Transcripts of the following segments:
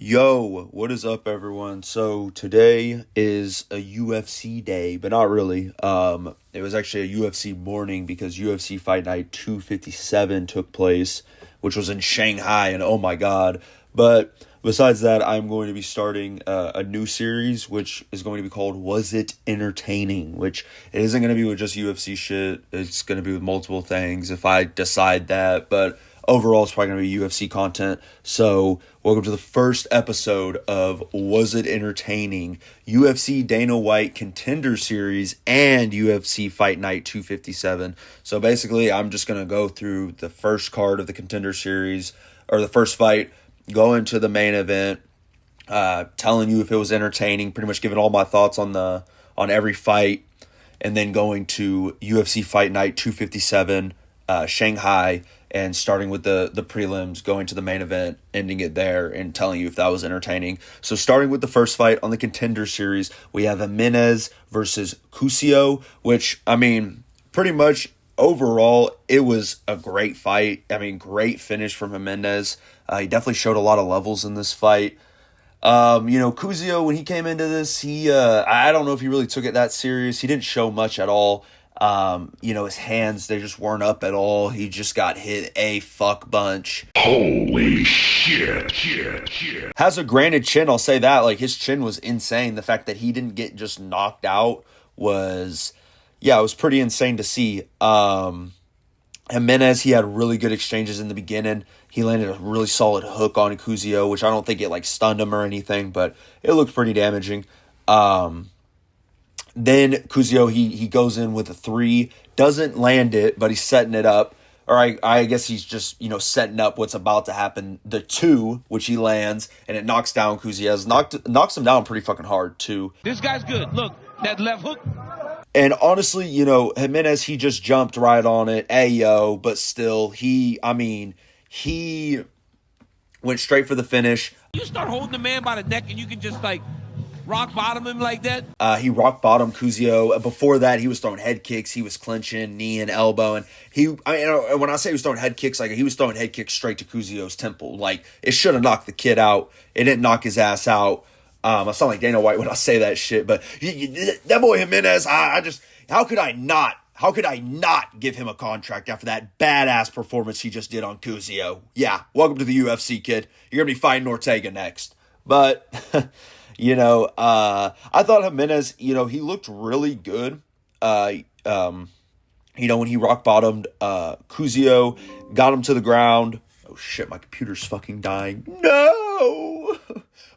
Yo, what is up, everyone? So today is a UFC day, but not really. It was actually a UFC morning because UFC Fight Night 257 took place, which was in Shanghai, and oh my god. But besides that, I'm going to be starting a new series, which is going to be called Was It Entertaining? Which it isn't going to be with just UFC shit. It's going to be with multiple things if I decide that, but overall, it's probably going to be UFC content. So, welcome to the first episode of Was It Entertaining? UFC Dana White Contender Series and UFC Fight Night 257. So, basically, I'm just going to go through the first card of the Contender Series, or the first fight, go into the main event, telling you if it was entertaining, pretty much giving all my thoughts on every fight, and then going to UFC Fight Night 257, Shanghai, and starting with the prelims, going to the main event, ending it there, and telling you if that was entertaining. So starting with the first fight on the Contender Series, we have Jimenez versus Cusio, which, I mean, pretty much overall, it was a great fight. I mean, great finish from Jimenez. He definitely showed a lot of levels in this fight. Cusio, when he came into this, I don't know if he really took it that serious. He didn't show much at all. His hands, they just weren't up at all. He just got hit a fuck bunch. Holy shit. Has a granted chin, I'll say that. Like, his chin was insane. The fact that he didn't get just knocked out was, it was pretty insane to see. Jimenez, he had really good exchanges in the beginning. He landed a really solid hook on Cusio, which I don't think it, stunned him or anything, but it looked pretty damaging. Then Cusio, he goes in with a 3, doesn't land it, but he's setting it up. Or I guess he's just, setting up what's about to happen. The 2, which he lands, and it knocks down Cusio. Knocks him down pretty fucking hard, too. This guy's good. Look, that left hook. And honestly, Jimenez, he just jumped right on it. Ayo, but still, he went straight for the finish. You start holding the man by the neck and you can just, rock bottom him like that? He rock bottomed Cusio. Before that, he was throwing head kicks. He was clinching, knee and elbow. And when I say he was throwing head kicks, he was throwing head kicks straight to Cusio's temple. It should have knocked the kid out. It didn't knock his ass out. I sound like Dana White when I say that shit, but that boy Jimenez, how could I not give him a contract after that badass performance he just did on Cusio? Yeah, welcome to the UFC, kid. You're going to be fighting Ortega next. But, I thought Jimenez, he looked really good. When he rock bottomed Cusio, got him to the ground. Oh shit, my computer's fucking dying. No!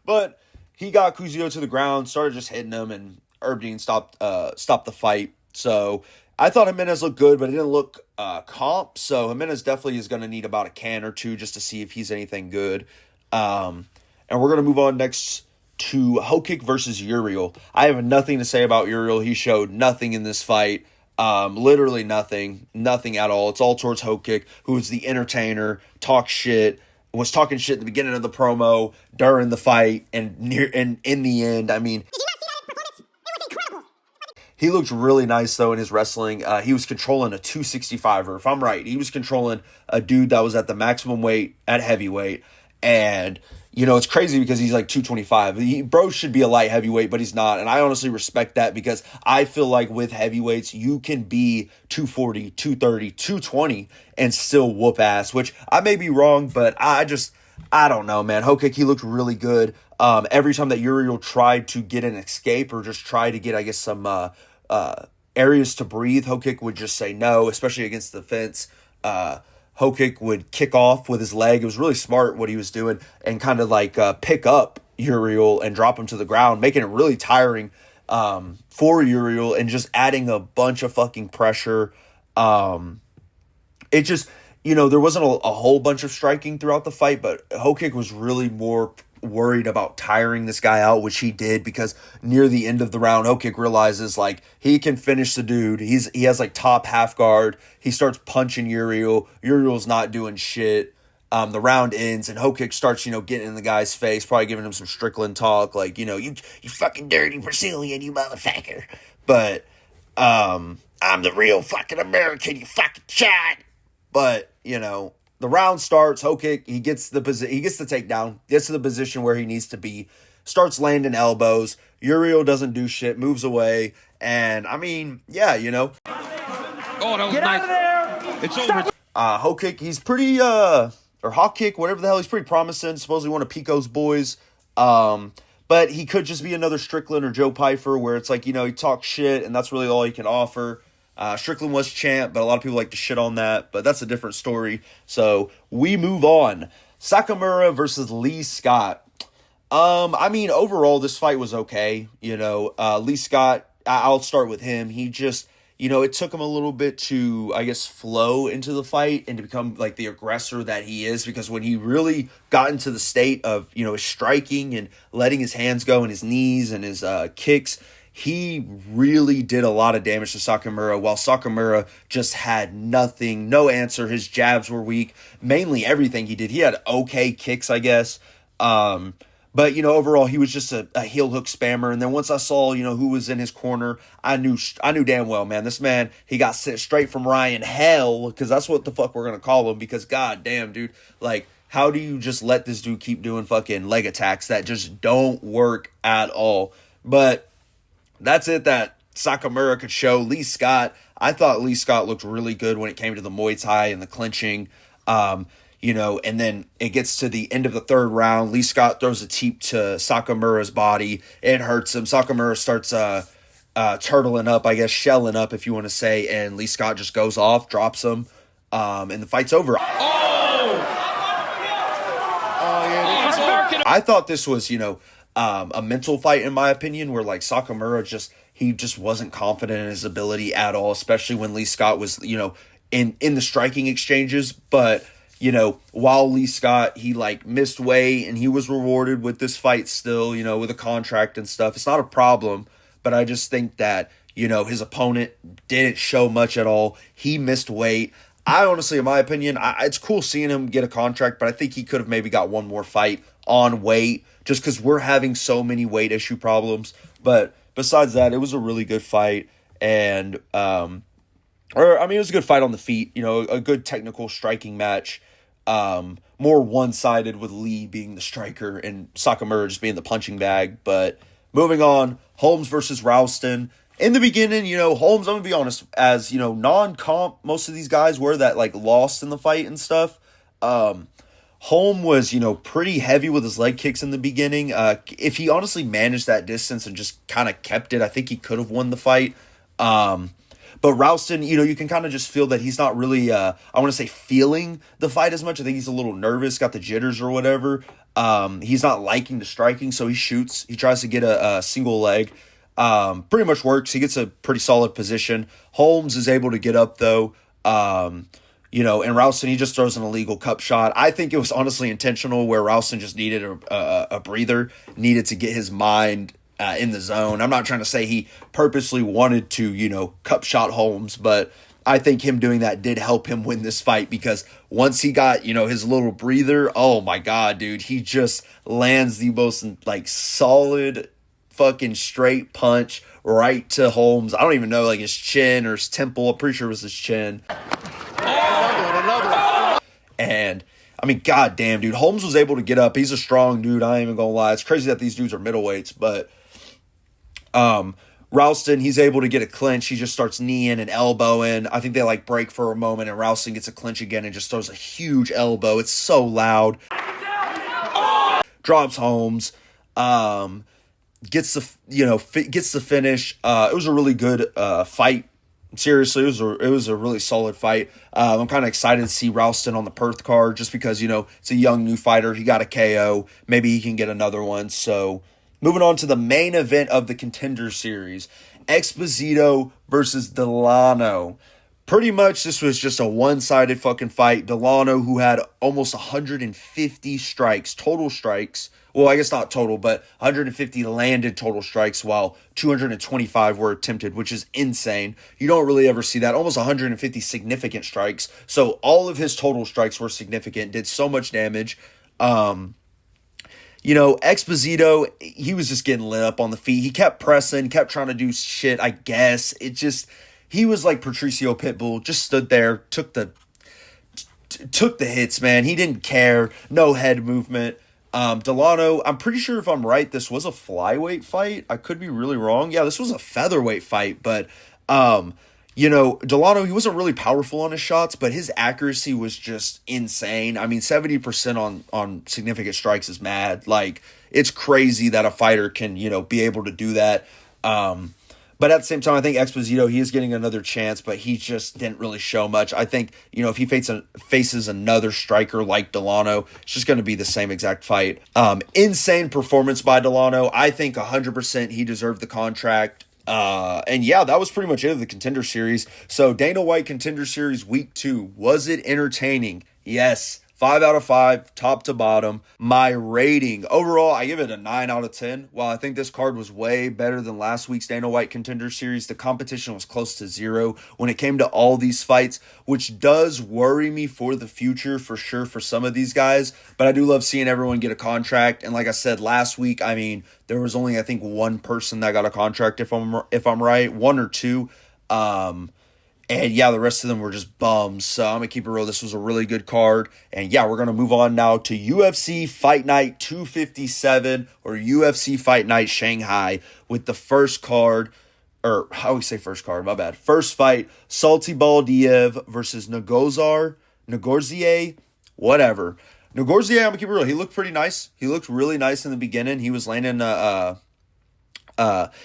But he got Cusio to the ground, started just hitting him, and Herb Dean stopped the fight. So I thought Jimenez looked good, but it didn't look comp. So Jimenez definitely is going to need about a can or two just to see if he's anything good. And we're going to move on next to Hokik versus Uriel. I have nothing to say about Uriel. He showed nothing in this fight. Literally nothing at all. It's all towards Hokik, who is the entertainer, was talking shit at the beginning of the promo, during the fight, and in the end. I mean, did you not see that performance? It was incredible. He looked really nice, though, in his wrestling. He was controlling a 265er, if I'm right. He was controlling a dude that was at the maximum weight at heavyweight. And, it's crazy because he's 225. Bro should be a light heavyweight, but he's not. And I honestly respect that because I feel like with heavyweights, you can be 240, 230, 220 and still whoop ass, which I may be wrong, but I don't know, man. Hokik, he looked really good. Every time that Uriel tried to get an escape or just try to get, some areas to breathe, Hokik would just say no, especially against the fence. Hokik would kick off with his leg. It was really smart what he was doing, and kind of pick up Uriel and drop him to the ground, making it really tiring for Uriel and just adding a bunch of fucking pressure. It just, there wasn't a whole bunch of striking throughout the fight, but Hokik was really more worried about tiring this guy out, which he did, because near the end of the round, Hokik realizes he can finish the dude. He has top half guard. He starts punching Uriel. Uriel's not doing shit. The round ends and Hokik starts, getting in the guy's face, probably giving him some Strickland talk, you fucking dirty Brazilian, you motherfucker. But I'm the real fucking American, you fucking shot. But, the round starts. Hokick, he gets the takedown, gets to the position where he needs to be, starts landing elbows. Uriel doesn't do shit, moves away, and I mean, yeah, Oh, that was nice. Out of there. It's over. Hokick, he's pretty or Hawk Kick, whatever the hell, he's pretty promising. Supposedly one of Pico's boys. But he could just be another Strickland or Joe Pyfer, where it's like, he talks shit and that's really all he can offer. Strickland was champ, but a lot of people like to shit on that, but that's a different story. So we move on. Sakamura versus Lee Scott. I mean, overall, this fight was okay. Lee Scott, I'll start with him. He just, it took him a little bit to, I guess, flow into the fight and to become like the aggressor that he is, because when he really got into the state of, his striking and letting his hands go and his knees and his kicks, he really did a lot of damage to Sakamura, while Sakamura just had nothing, no answer. His jabs were weak. Mainly everything he did. He had okay kicks, I guess. But, overall, he was just a heel hook spammer. And then once I saw, who was in his corner, I knew damn well, man, this man, he got sent straight from Ryan Hell, because that's what the fuck we're going to call him, because god damn, dude, like, how do you just let this dude keep doing fucking leg attacks that just don't work at all? But that's it that Sakamura could show. Lee Scott, I thought Lee Scott looked really good when it came to the Muay Thai and the clinching. And then it gets to the end of the third round. Lee Scott throws a teep to Sakamura's body. It hurts him. Sakamura starts turtling up, I guess, shelling up, if you want to say, and Lee Scott just goes off, drops him, and the fight's over. I thought this was, a mental fight, in my opinion, where, like, Sakamura just wasn't confident in his ability at all, especially when Lee Scott was, in the striking exchanges. But while Lee Scott, he like missed weight and he was rewarded with this fight still, with a contract and stuff. It's not a problem, but I just think that, his opponent didn't show much at all. He missed weight. I honestly, in my opinion, it's cool seeing him get a contract, but I think he could have maybe got one more fight on weight, just because we're having so many weight issue problems. But besides that, it was a really good fight. And, it was a good fight on the feet, a good technical striking match. More one-sided with Lee being the striker and Sakamura just being the punching bag. But moving on, Holmes versus Ralston. In the beginning, Holmes, I'm going to be honest, as, non-comp, most of these guys were that, like, lost in the fight and stuff. Holm was, pretty heavy with his leg kicks in the beginning. If he honestly managed that distance and just kind of kept it, I think he could have won the fight. But Ralston, you can kind of just feel that he's not really, I want to say feeling the fight as much. I think he's a little nervous, got the jitters or whatever. He's not liking the striking, so he shoots. He tries to get a single leg. Pretty much works. He gets a pretty solid position. Holmes is able to get up, though. And Ralston, he just throws an illegal cup shot. I think it was honestly intentional, where Ralston just needed a breather, needed to get his mind in the zone. I'm not trying to say he purposely wanted to, cup shot Holmes, but I think him doing that did help him win this fight, because once he got, his little breather, oh my God, dude, he just lands the most, like, solid fucking straight punch right to Holmes. I don't even know, like, his chin or his temple. I'm pretty sure it was his chin. And I mean, goddamn, dude, Holmes was able to get up. He's a strong dude. I ain't even gonna lie. It's crazy that these dudes are middleweights, but Ralston, he's able to get a clinch. He just starts kneeing and elbowing. I think they like break for a moment, and Ralston gets a clinch again and just throws a huge elbow. It's so loud. Drops Holmes. Gets the finish. It was a really good fight. Seriously, it was a really solid fight. I'm kind of excited to see Ralston on the Perth card, just because, it's a young new fighter. He got a KO. Maybe he can get another one. So moving on to the main event of the Contender series, Exposito versus Delano. Pretty much this was just a one-sided fucking fight. Delano, who had almost 150 strikes, total strikes. Well, I guess not total, but 150 landed total strikes, while 225 were attempted, which is insane. You don't really ever see that. Almost 150 significant strikes. So all of his total strikes were significant, did so much damage. Exposito, he was just getting lit up on the feet. He kept pressing, kept trying to do shit, I guess. He was like Patricio Pitbull, just stood there, took the took the hits, man. He didn't care. No head movement. Delano, I'm pretty sure if I'm right, this was a flyweight fight. I could be really wrong. Yeah, this was a featherweight fight, but Delano, he wasn't really powerful on his shots, but his accuracy was just insane. I mean, 70% on significant strikes is mad. Like, it's crazy that a fighter can, be able to do that. But at the same time, I think Exposito, he is getting another chance, but he just didn't really show much. I think, if he faces another striker like Delano, it's just going to be the same exact fight. Insane performance by Delano. I think 100% he deserved the contract. And yeah, that was pretty much it of the Contender Series. So Dana White Contender Series Week 2. Was it entertaining? Yes. 5 out of 5, top to bottom. My rating, overall, I give it a 9 out of 10. While I think this card was way better than last week's Dana White Contender Series, the competition was close to 0 when it came to all these fights, which does worry me for the future for sure for some of these guys. But I do love seeing everyone get a contract. And like I said last week, I mean, there was only, I think, one person that got a contract, if I'm right, one or two. And yeah, the rest of them were just bums. So I'm going to keep it real. This was a really good card. And yeah, we're going to move on now to UFC Fight Night 257 or UFC Fight Night Shanghai with the first card. Or how do we say first card? My bad. First fight, Salty Baldiev versus Nagorzier, whatever. Nagorzier, I'm going to keep it real. He looked pretty nice. He looked really nice in the beginning. He was landing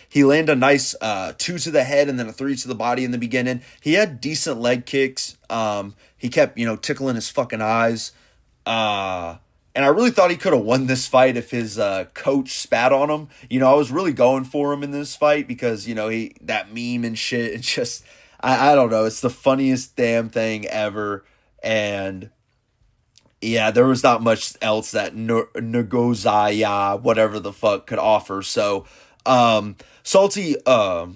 he landed a nice 2 to the head and then a 3 to the body in the beginning. He had decent leg kicks. He kept, tickling his fucking eyes. And I really thought he could have won this fight if his coach spat on him. I was really going for him in this fight because, that meme and shit. It's just, I don't know. It's the funniest damn thing ever. And yeah, there was not much else that Nagorzier, whatever the fuck, could offer. So, Salty, what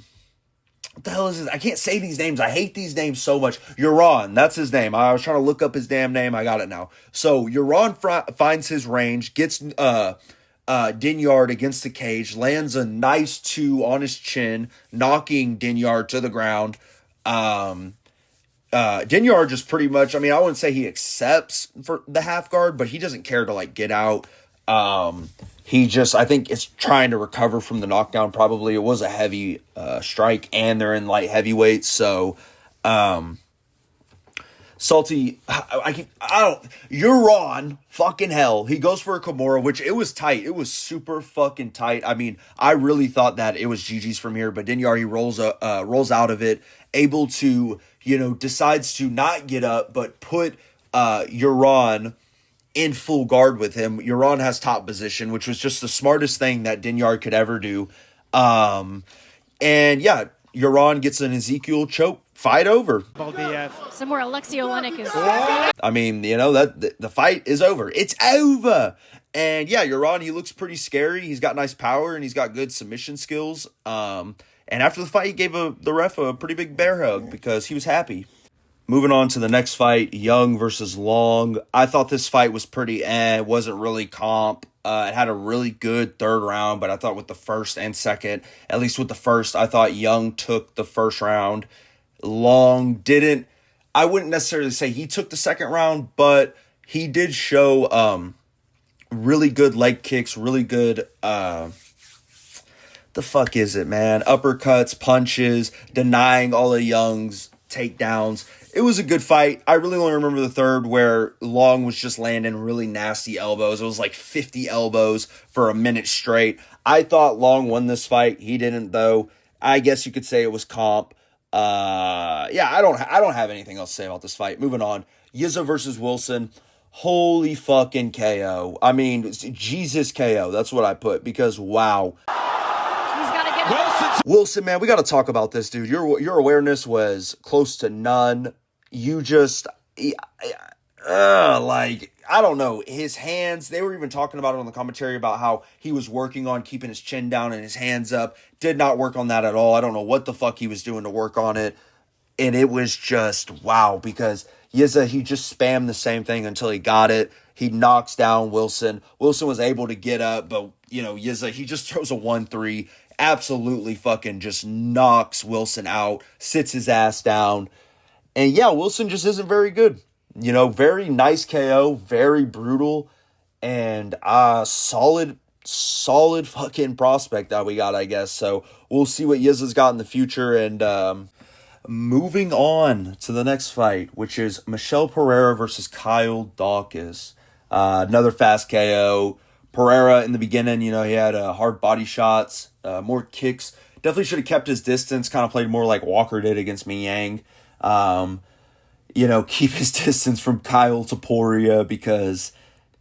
the hell is this? I can't say these names. I hate these names so much. Uran, that's his name. I was trying to look up his damn name. I got it now. So Uran finds his range, gets Dinyard against the cage, lands a nice 2 on his chin, knocking Dinyard to the ground. Dinyard just pretty much, I mean, I wouldn't say he accepts for the half guard, but he doesn't care to get out. He just, I think it's trying to recover from the knockdown. Probably it was a heavy strike, and they're in light heavyweight. So, Salty, you're on fucking hell. He goes for a Kimura, which it was tight. It was super fucking tight. I mean, I really thought that it was GG's from here, but Dinyard, he rolls out of it, able to, decides to not get up, but put Uran in full guard with him. Uran has top position, which was just the smartest thing that Dinyard could ever do. And yeah, Uran gets an Ezekiel choke. Fight over. Somewhere Alexei Olenek is. I mean, that the fight is over. It's over. And yeah, Uran, he looks pretty scary. He's got nice power and he's got good submission skills. And after the fight, he gave the ref a pretty big bear hug because he was happy. Moving on to the next fight, Young versus Long. I thought this fight was pretty It wasn't really comp. It had a really good third round, but I thought with the first and second, at least with the first, I thought Young took the first round. Long didn't. I wouldn't necessarily say he took the second round, but he did show really good leg kicks, really good the fuck is it, man? Uppercuts, punches, denying all of Young's takedowns. It was a good fight. I really only remember the third where Long was just landing really nasty elbows. It was like 50 elbows for a minute straight. I thought Long won this fight. He didn't, though. I guess you could say it was comp. Yeah, I don't have anything else to say about this fight. Moving on. Yizza versus Wilson. Holy fucking KO. I mean, Jesus KO. That's what I put because wow. Wilson, man, we got to talk about this, dude. Your awareness was close to none. You just, I don't know, his hands, they were even talking about it on the commentary about how he was working on keeping his chin down and his hands up. Did not work on that at all. I don't know what the fuck he was doing to work on it. And it was just, wow, because Yizza, he just spammed the same thing until he got it. He knocks down Wilson. Wilson was able to get up, but, Yizza, he just throws a 1-3. Absolutely fucking just knocks Wilson out, sits his ass down. And yeah, Wilson just isn't very good. very nice KO, very brutal, and solid fucking prospect that we got, I guess. So we'll see what Yiza's got in the future. And moving on to the next fight, which is Michel Pereira versus Kyle Dawkins. Another fast KO. Pereira in the beginning, he had hard body shots, more kicks. Definitely should have kept his distance, kind of played more like Walker did against Ming Yang. Keep his distance from Kyle Taporia because,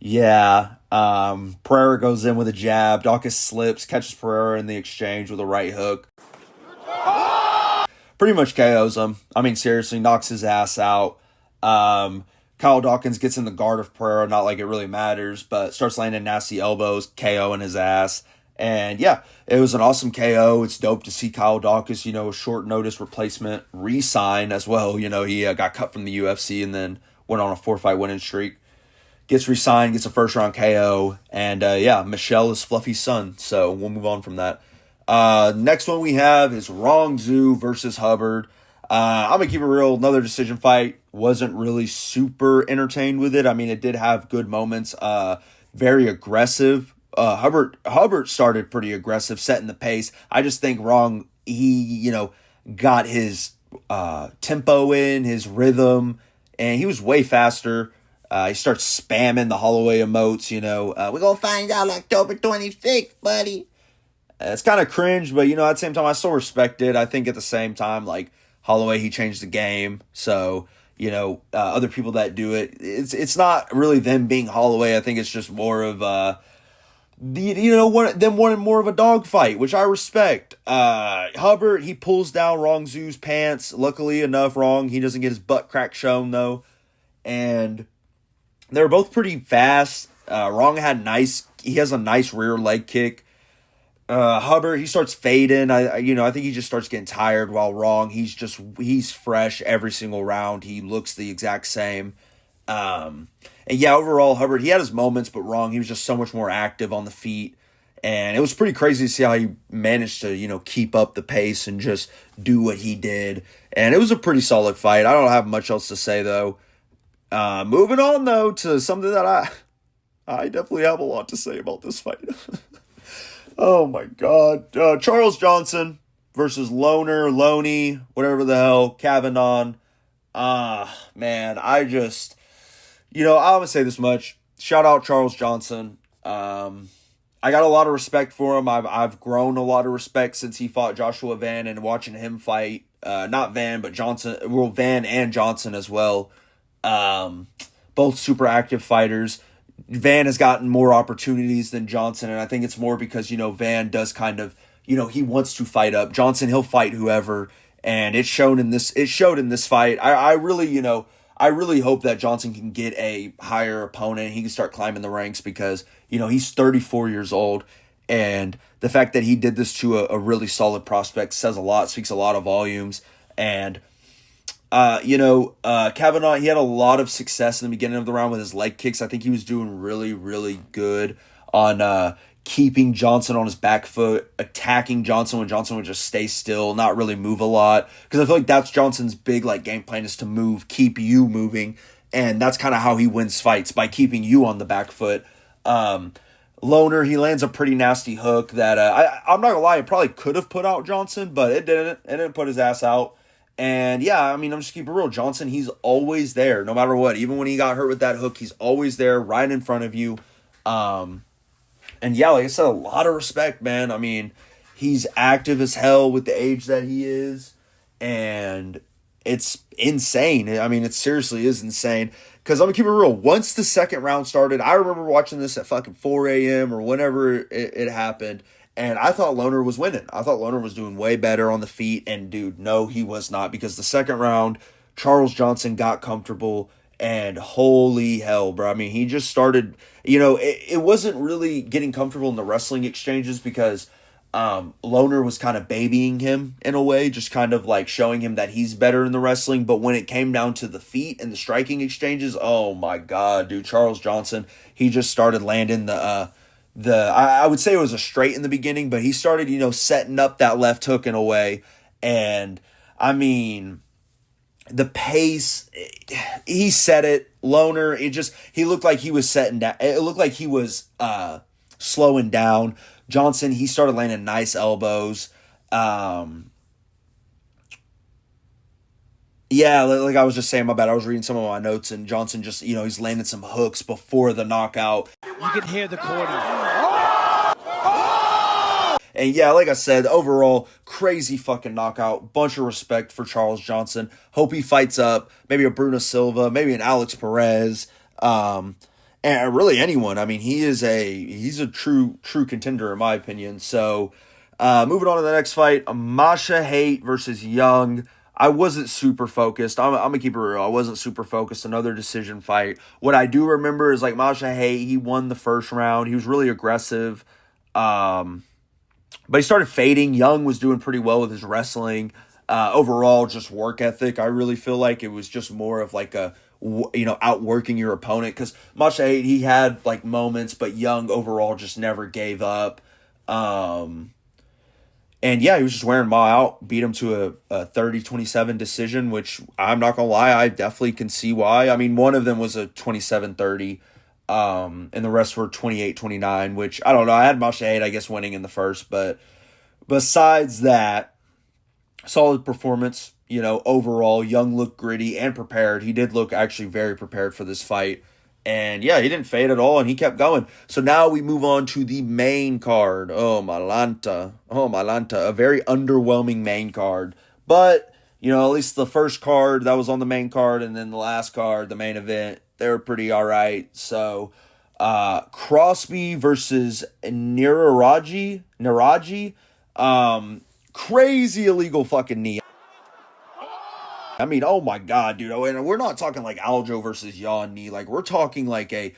Pereira goes in with a jab. Dawkins slips, catches Pereira in the exchange with a right hook. Pretty much KOs him. I mean, seriously, knocks his ass out. Kyle Dawkins gets in the guard of Pereira, not like it really matters, but starts landing nasty elbows, KO in his ass. And it was an awesome KO. It's dope to see Kyle Dawkins, a short notice replacement, re-sign as well. He got cut from the UFC and then went on a 4-fight winning streak. Gets re-signed, gets a first round KO. And Michelle is Fluffy's son. So we'll move on from that. Next one we have is Rong Zhu versus Hubbard. I'm going to keep it real. Another decision fight. Wasn't really super entertained with it. I mean, it did have good moments. Very aggressive. Hubbard started pretty aggressive, setting the pace. I just think Rong, he, got his tempo in, his rhythm, and he was way faster. He starts spamming the Holloway emotes, we're going to find out October 26th, buddy. It's kind of cringe, but, at the same time, I still respect it. I think at the same time, Holloway, he changed the game. So, other people that do it, it's not really them being Holloway. I think it's just more of, them wanting more of a dogfight, which I respect. Hubbard, he pulls down Rong Zhu's pants. Luckily enough, he doesn't get his butt crack shown, though. And they're both pretty fast. Rong he has a nice rear leg kick. Hubbard, he starts fading. I think he just starts getting tired, while Rong, he's fresh every single round. He looks the exact same. Overall, Hubbard, he had his moments, but Rong, he was just so much more active on the feet. And it was pretty crazy to see how he managed to, keep up the pace and just do what he did. And it was a pretty solid fight. I don't have much else to say, though. Moving on, though, to something that I definitely have a lot to say about this fight. Oh my God. Charles Johnson versus Loney, whatever the hell, Kavanaugh. Man, I'm going to say this much. Shout out Charles Johnson. I got a lot of respect for him. I've grown a lot of respect since he fought Joshua Van and watching him fight. Not Van, but Johnson. Well, Van and Johnson as well. Both super active fighters. Van has gotten more opportunities than Johnson, and I think it's more because, Van does kind of, he wants to fight up. Johnson, he'll fight whoever, and it showed in this fight. I really hope that Johnson can get a higher opponent. He can start climbing the ranks because, he's 34 years old, and the fact that he did this to a really solid prospect says a lot, speaks a lot of volumes, and Kavanaugh, he had a lot of success in the beginning of the round with his leg kicks. I think he was doing really, really good on keeping Johnson on his back foot, attacking Johnson when Johnson would just stay still, not really move a lot. Because I feel like that's Johnson's big game plan is to move, keep you moving. And that's kind of how he wins fights, by keeping you on the back foot. Loner, he lands a pretty nasty hook that I'm not going to lie, it probably could have put out Johnson, but it didn't. It didn't put his ass out. And I'm just keeping it real. Johnson, he's always there, no matter what. Even when he got hurt with that hook, he's always there, right in front of you. Like I said, a lot of respect, man. I mean, he's active as hell with the age that he is, and it's insane. I mean, it seriously is insane. Because I'm gonna keep it real. Once the second round started, I remember watching this at fucking 4 a.m. or whenever it happened. And I thought Loner was winning. I thought Loner was doing way better on the feet. And, dude, no, he was not. Because the second round, Charles Johnson got comfortable. And holy hell, bro. I mean, he just started, it wasn't really getting comfortable in the wrestling exchanges because Loner was kind of babying him in a way. Just kind of showing him that he's better in the wrestling. But when it came down to the feet and the striking exchanges, oh, my God, dude. Charles Johnson, he just started landing I would say it was a straight in the beginning, but he started, setting up that left hook in a way. And I mean, the pace, he said it, loner. He looked like he was setting down. It looked like he was slowing down. Johnson, he started landing nice elbows. Yeah, like I was just saying, my bad. I was reading some of my notes, and Johnson just, he's landing some hooks before the knockout. You can hear the corner. And yeah, like I said, overall, crazy fucking knockout. Bunch of respect for Charles Johnson. Hope he fights up maybe a Bruno Silva, maybe an Alex Perez, and really anyone. I mean, he's a true contender in my opinion. So, moving on to the next fight, Masha Hate versus Young. I wasn't super focused. I'm gonna keep it real. I wasn't super focused. Another decision fight. What I do remember is like Masha Hate, he won the first round. He was really aggressive. But he started fading. Young was doing pretty well with his wrestling. Overall, just work ethic. I really feel like it was just more of like outworking your opponent. Because Masha Hate, he had like moments, but Young overall just never gave up. And yeah, he was just wearing Ma out, beat him to a 30-27 decision, which I'm not going to lie, I definitely can see why. I mean, one of them was a 27-30, and the rest were 28-29, which, I don't know, I had Masha Hate, I guess, winning in the first, but besides that, solid performance, overall. Young looked gritty and prepared. He did look actually very prepared for this fight. And yeah, he didn't fade at all, and he kept going. So now we move on to the main card. Oh, Malanta. A very underwhelming main card. But, at least the first card that was on the main card, and then the last card, the main event, they were pretty all right. So, Crosby versus Niraji. Crazy illegal fucking knee. I mean, oh my God, dude. And we're not talking like Aljo versus Yan knee. Like, we're talking like a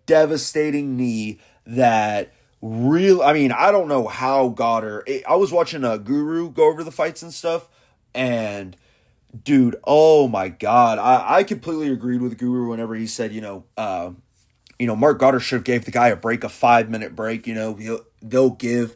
devastating knee that really, I mean, I don't know how Goddard. I was watching a Guru go over the fights and stuff, and dude, oh my God. I completely agreed with Guru whenever he said, Mark Goddard should have gave the guy a 5-minute break. They'll give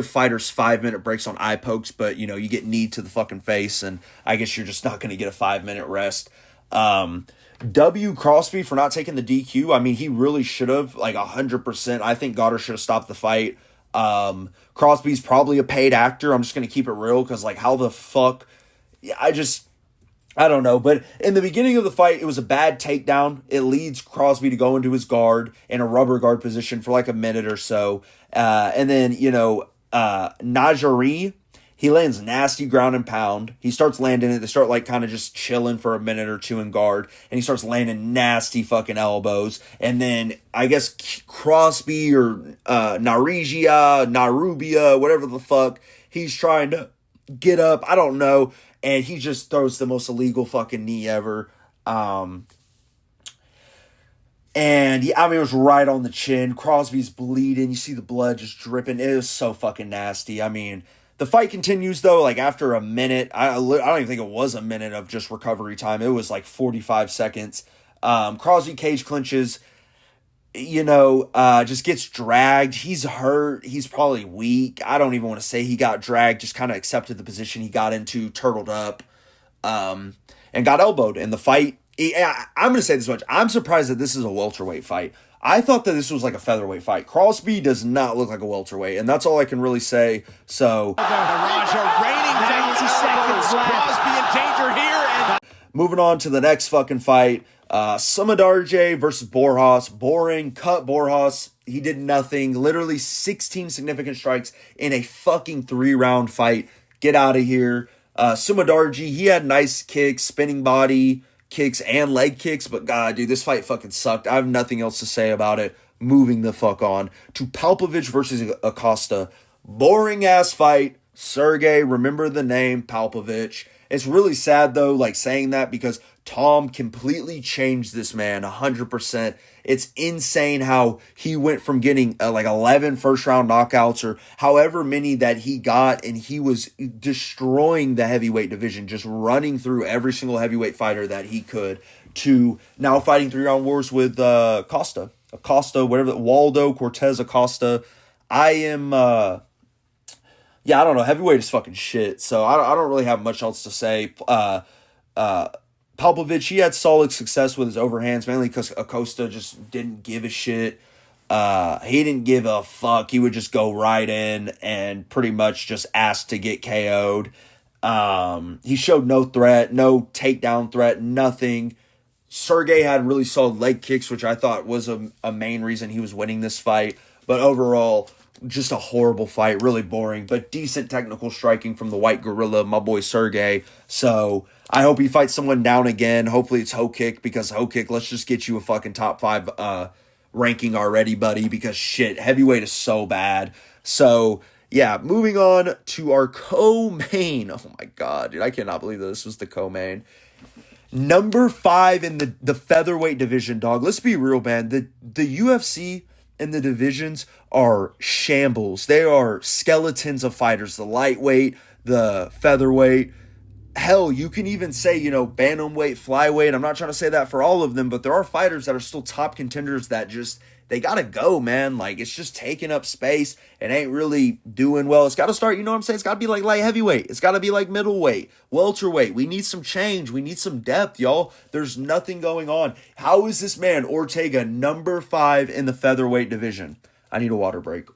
fighters 5-minute breaks on eye pokes, but you get knee to the fucking face, and I guess you're just not going to get a 5-minute rest. Crosby for not taking the DQ. I mean, he really should have, like 100%. I think Goddard should have stopped the fight. Crosby's probably a paid actor. I'm just going to keep it real because, like, how the fuck? I don't know. But in the beginning of the fight, it was a bad takedown. It leads Crosby to go into his guard in a rubber guard position for like a minute or so. And then, Najari, he lands nasty ground and pound. He starts landing it. They start like kind of just chilling for a minute or two in guard. And he starts landing nasty fucking elbows. And then I guess Crosby or Narubia, whatever the fuck, he's trying to get up. I don't know. And he just throws the most illegal fucking knee ever. And yeah, I mean, it was right on the chin. Crosby's bleeding. You see the blood just dripping. It was so fucking nasty. I mean, the fight continues, though. Like, after a minute, I don't even think it was a minute of just recovery time. It was like 45 seconds. Crosby cage clinches, just gets dragged. He's hurt. He's probably weak. I don't even want to say he got dragged. Just kind of accepted the position he got into, turtled up, and got elbowed. And the fight, I'm going to say this much. I'm surprised that this is a welterweight fight. I thought that this was like a featherweight fight. Crosby does not look like a welterweight, and that's all I can really say. So, Raja reigning 90 seconds left. Crosby in danger here. And moving on to the next fucking fight. Sumadarje versus Borjas. Boring. Cut Borjas. He did nothing. Literally 16 significant strikes in a fucking 3-round fight. Get out of here. Sumadarje, he had nice kicks, spinning body kicks, and leg kicks, but God, dude, this fight fucking sucked. I have nothing else to say about it. Moving the fuck on to Palpovich versus Acosta. Boring ass fight. Sergey, remember the name, Palpovich. It's really sad, though, like saying that, because Tom completely changed this man 100%. It's insane how he went from getting like 11 first-round knockouts or however many that he got, and he was destroying the heavyweight division, just running through every single heavyweight fighter that he could, to now fighting 3-round wars with Acosta, Waldo Cortez Acosta. I don't know. Heavyweight is fucking shit. So I don't really have much else to say. Popovich, he had solid success with his overhands, mainly because Acosta just didn't give a shit. He didn't give a fuck. He would just go right in and pretty much just ask to get KO'd. He showed no threat, no takedown threat, nothing. Sergey had really solid leg kicks, which I thought was a main reason he was winning this fight. But overall, just a horrible fight, really boring, but decent technical striking from the White Gorilla, my boy Sergey. So I hope he fights someone down again. Hopefully it's Ho-Kick, because Ho-Kick, let's just get you a fucking top 5 ranking already, buddy, because shit, heavyweight is so bad. So yeah, moving on to our co-main. Oh my god, dude, I cannot believe that this was the co-main. Number 5 in the featherweight division, dog. Let's be real, man. The UFC and the divisions are shambles. They are skeletons of fighters. The lightweight, the featherweight. Hell, you can even say, bantamweight, flyweight. I'm not trying to say that for all of them, but there are fighters that are still top contenders that just, they gotta go, man. Like, it's just taking up space. It ain't really doing well. It's gotta start, It's gotta be like light heavyweight. It's gotta be like middleweight, welterweight. We need some change. We need some depth, y'all. There's nothing going on. How is this man, Ortega, number 5 in the featherweight division? I need a water break.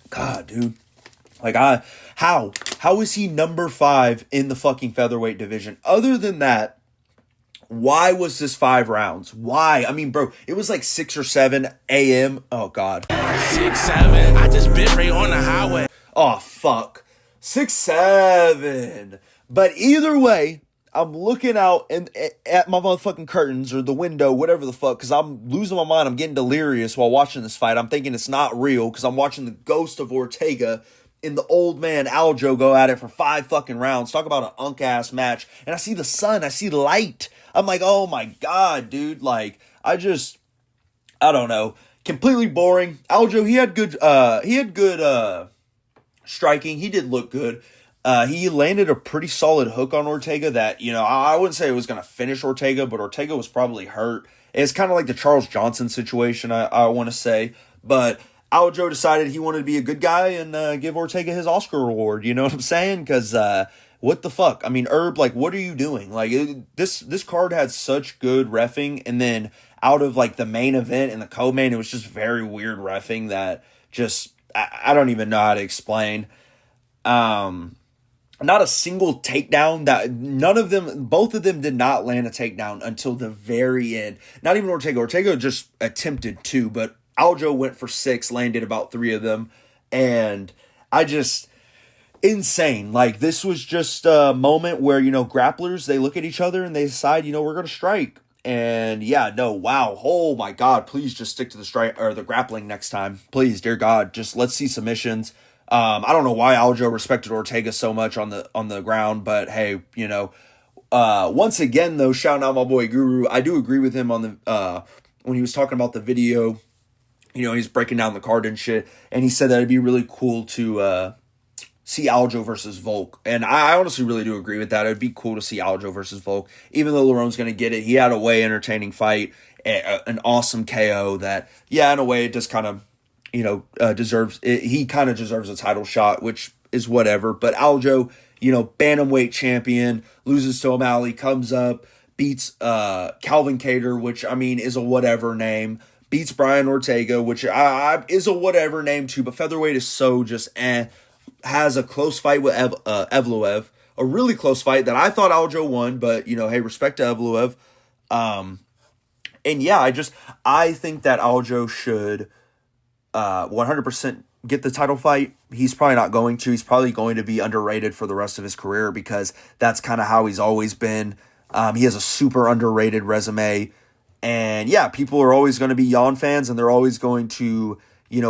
God, dude. Like, how is he number 5 in the fucking featherweight division? Other than that, why was this 5 rounds? Why? I mean, bro, it was like 6 or 7 a.m. Oh, God. 6, 7. I just bit right on the highway. Oh, fuck. 6, 7. But either way, I'm looking out at my motherfucking curtains or the window, whatever the fuck, because I'm losing my mind. I'm getting delirious while watching this fight. I'm thinking it's not real because I'm watching the ghost of Ortega and the old man Aljo go at it for 5 fucking rounds. Talk about an unk-ass match. And I see the sun. I see light. I'm like, oh my God, dude. Like, I don't know. Completely boring. Aljo, he had good striking. He did look good. He landed a pretty solid hook on Ortega that, I wouldn't say it was going to finish Ortega, but Ortega was probably hurt. It's kind of like the Charles Johnson situation, I want to say. But Aljo decided he wanted to be a good guy and give Ortega his Oscar award. You know what I'm saying? Because what the fuck? I mean, Herb, like, what are you doing? Like, this card had such good reffing, and then out of, like, the main event and the co-main, it was just very weird reffing that just, I don't even know how to explain. Not a single takedown. Both of them did not land a takedown until the very end. Not even Ortega. Ortega just attempted 2, but Aljo went for 6, landed about 3 of them. And insane. Like, this was just a moment where, grapplers, they look at each other and they decide, we're going to strike. And yeah, no, wow. Oh my God, please just stick to the strike or the grappling next time. Please, dear God, just let's see submissions. I don't know why Aljo respected Ortega so much on the ground, but hey, once again though, shouting out my boy Guru, I do agree with him on the when he was talking about the video, he's breaking down the card and shit, and he said that it'd be really cool to see Aljo versus Volk, and I honestly really do agree with that. It'd be cool to see Aljo versus Volk, even though Larone's gonna get it. He had a way entertaining fight, an awesome KO that, yeah, in a way it just kind of deserves it. He kind of deserves a title shot, which is whatever. But Aljo, bantamweight champion, loses to O'Malley, comes up, beats Calvin Kattar, which I mean is a whatever name, beats Brian Ortega, which is a whatever name too. But featherweight is so just has a close fight with Evloev, a really close fight that I thought Aljo won, but hey, respect to Evloev. And yeah, I think that Aljo should 100% get the title fight. He's probably not going to. He's probably going to be underrated for the rest of his career because that's kind of how he's always been. He has a super underrated resume. And yeah, people are always going to be Jan fans and they're always going to,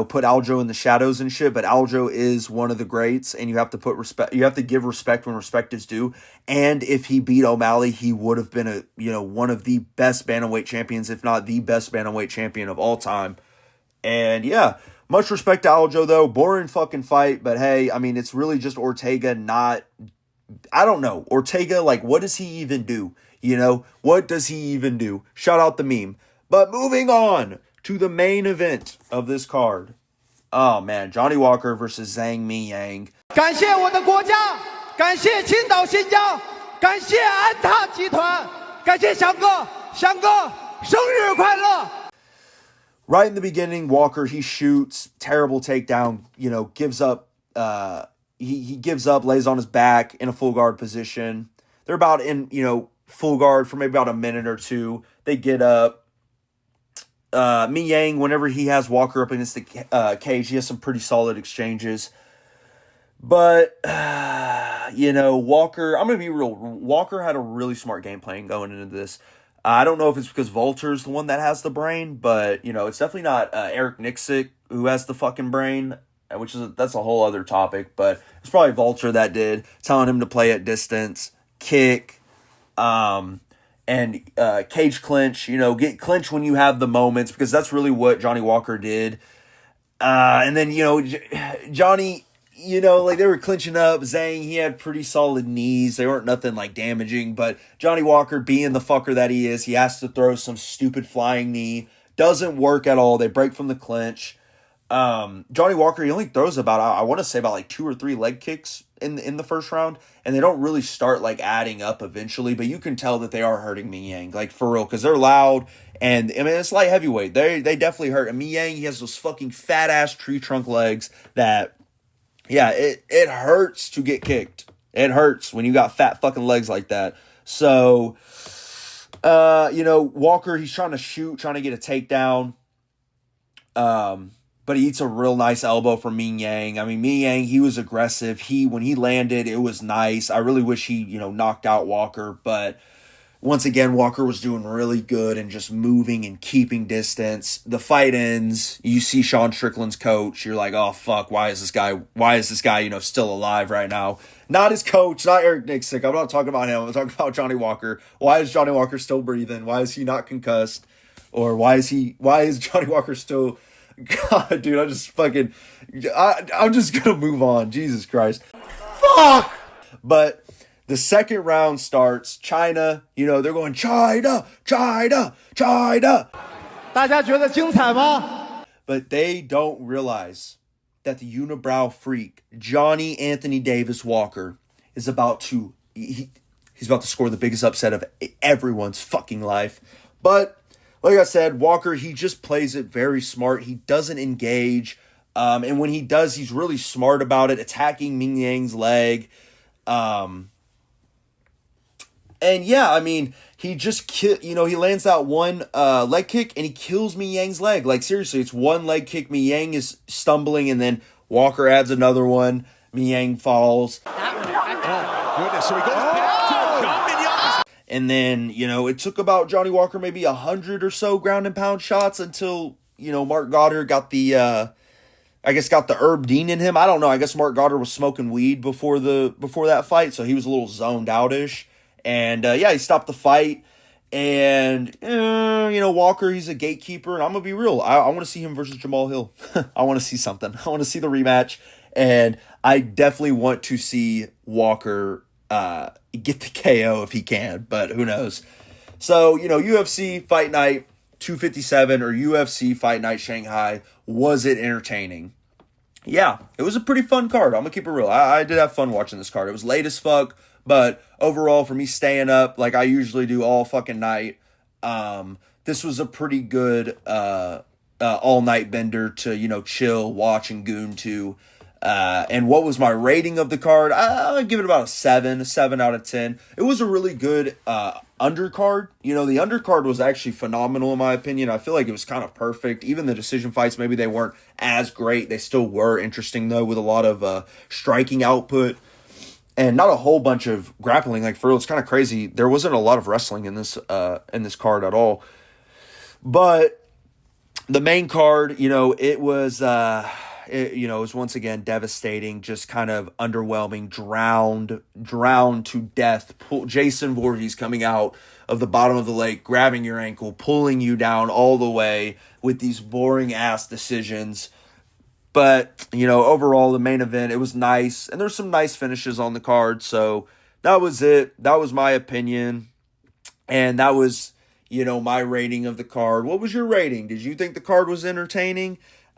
put Aljo in the shadows and shit. But Aljo is one of the greats and you have to put respect. You have to give respect when respect is due. And if he beat O'Malley, he would have been one of the best bantamweight champions, if not the best bantamweight champion of all time. And yeah, much respect to Aljo though. Boring fucking fight, but hey, I mean, it's really just Ortega I don't know. Ortega, like, what does he even do? What does he even do? Shout out the meme. But moving on to the main event of this card. Oh, man. Johnny Walker versus Zhang Mi Yang. 感谢我的国家，感谢青岛新疆，感谢安踏集团，感谢翔哥，翔哥生日快乐。 Right in the beginning, Walker, he shoots, terrible takedown, gives up, he gives up, lays on his back in a full guard position. They're about in, full guard for maybe about a minute or two. They get up. Mi Yang, whenever he has Walker up against the cage, he has some pretty solid exchanges. But, Walker, I'm going to be real. Walker had a really smart game plan going into this. I don't know if it's because Volter's the one that has the brain, but, it's definitely not Eric Nixick who has the fucking brain, that's a whole other topic, but it's probably Volter that did, telling him to play at distance, kick, and cage clinch, get clinch when you have the moments, because that's really what Johnny Walker did. And then, Johnny... they were clinching up. Zhang, he had pretty solid knees. They weren't nothing damaging, but Johnny Walker, being the fucker that he is, he has to throw some stupid flying knee. Doesn't work at all. They break from the clinch. Johnny Walker, he only throws about, I want to say about 2 or 3 leg kicks in the first round, and they don't really start adding up eventually, but you can tell that they are hurting Mi Yang, for real, because they're loud, and it's light heavyweight. They definitely hurt. And Mi Yang, he has those fucking fat ass tree trunk legs that... Yeah, it hurts to get kicked. It hurts when you got fat fucking legs like that. So, Walker, he's trying to shoot, trying to get a takedown. But he eats a real nice elbow from Mi Yang. I mean, Mi Yang, he was aggressive. When he landed, it was nice. I really wish he, knocked out Walker. But once again, Walker was doing really good and just moving and keeping distance. The fight ends. You see Sean Strickland's coach. You're like, oh, fuck, why is this guy, still alive right now? Not his coach, not Eric Nixick. I'm not talking about him. I'm talking about Johnny Walker. Why is Johnny Walker still breathing? Why is he not concussed? Or why is Johnny Walker still... God, dude, I'm just going to move on. Jesus Christ. Fuck! But... the second round starts. China, they're going, China, China, China. 大家觉得精彩吗？ But they don't realize that the unibrow freak, Johnny Anthony Davis Walker, is about to, he's about to score the biggest upset of everyone's fucking life. But, like I said, Walker, he just plays it very smart. He doesn't engage. And when he does, he's really smart about it, attacking Ming Yang's leg. And yeah, I mean, he just, he lands that one leg kick and he kills Mi Yang's leg. Seriously, it's one leg kick. Mi Yang is stumbling and then Walker adds another one. Mi Yang falls. Oh, goodness. So he goes back to a dominant. And then, it took about Johnny Walker maybe 100 or so ground and pound shots until, Mark Goddard got the, got the Herb Dean in him. I don't know. I guess Mark Goddard was smoking weed before that fight, so he was a little zoned out-ish. And, he stopped the fight. And, Walker, he's a gatekeeper. And I'm going to be real. I want to see him versus Jamal Hill. I want to see something. I want to see the rematch. And I definitely want to see Walker get the KO if he can. But who knows? So, UFC Fight Night 257 or UFC Fight Night Shanghai. Was it entertaining? Yeah, it was a pretty fun card. I'm going to keep it real. I did have fun watching this card. It was late as fuck. But overall, for me staying up like I usually do all fucking night, this was a pretty good all-night bender to, chill, watch, and goon to. And what was my rating of the card? I'll give it about a 7 out of 10. It was a really good undercard. The undercard was actually phenomenal in my opinion. I feel like it was kind of perfect. Even the decision fights, maybe they weren't as great. They still were interesting, though, with a lot of striking output. And not a whole bunch of grappling. For real, it's kind of crazy. There wasn't a lot of wrestling in this card at all. But the main card, it was it was once again devastating, just kind of underwhelming, drowned to death. Jason Voorhees coming out of the bottom of the lake, grabbing your ankle, pulling you down all the way with these boring ass decisions. But, overall, the main event, it was nice. And there's some nice finishes on the card. So that was it. That was my opinion. And that was, my rating of the card. What was your rating? Did you think the card was entertaining?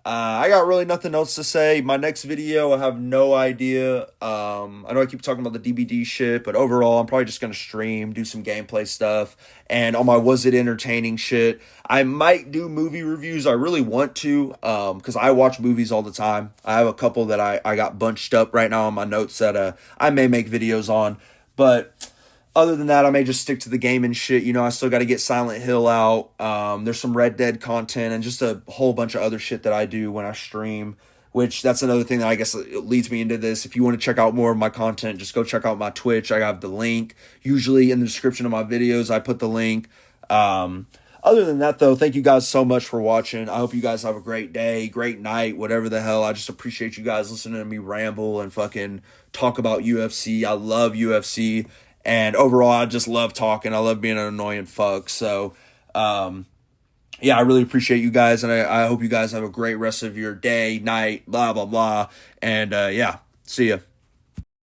I got really nothing else to say. My next video, I have no idea. I know I keep talking about the DBD shit, but overall, I'm probably just going to stream, do some gameplay stuff, and on my Was It Entertaining shit, I might do movie reviews. I really want to, because I watch movies all the time. I have a couple that I got bunched up right now on my notes that I may make videos on, but other than that, I may just stick to the game and shit. You know, I still got to get Silent Hill out. There's some Red Dead content and just a whole bunch of other shit that I do when I stream, which that's another thing that I guess leads me into this. If you want to check out more of my content, just go check out my Twitch. I have the link. Usually in the description of my videos, I put the link. Other than that, though, thank you guys so much for watching. I hope you guys have a great day, great night, whatever the hell. I just appreciate you guys listening to me ramble and fucking talk about UFC. I love UFC. And overall, I just love talking. I love being an annoying fuck. So, yeah, I really appreciate you guys. And I hope you guys have a great rest of your day, night, blah, blah, blah. And, yeah, see ya.